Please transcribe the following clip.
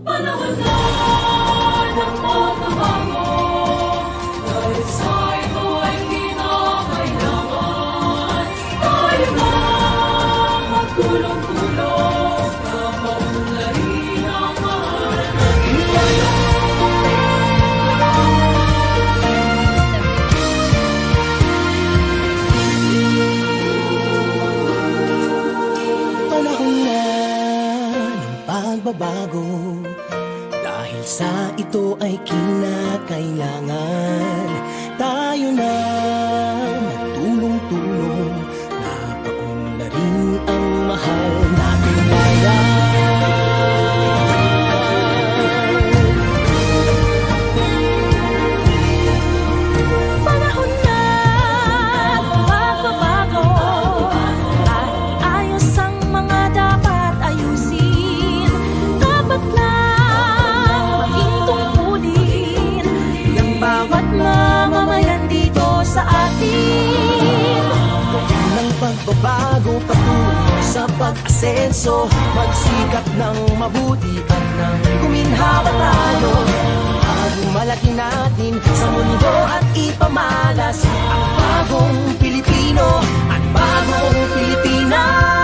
Panahon na ng pagbabago, dahil sa ito ay kinakailangan tayo na magtulong-tulong na maunlarin ang mahal natin ngayon. Panahon na ng pagbabago, dahil sa ito ay kinakailangan tayo na magtulong-tulong na paunlarin ang mahal natin ngayon. Panahon na ng pagbabago, dahil ayos ang mga dapat ayusin. Dapat lang maging tungkulin ng bawat mamamayan dito sa atin. Ng pagbabago patungo sa pag-asenso, magsikap ng mabuti at nang guminhawa tayo. Malaki natin sa mundo at ipamalas ang bagong Pilipino at bagong Pilipinas.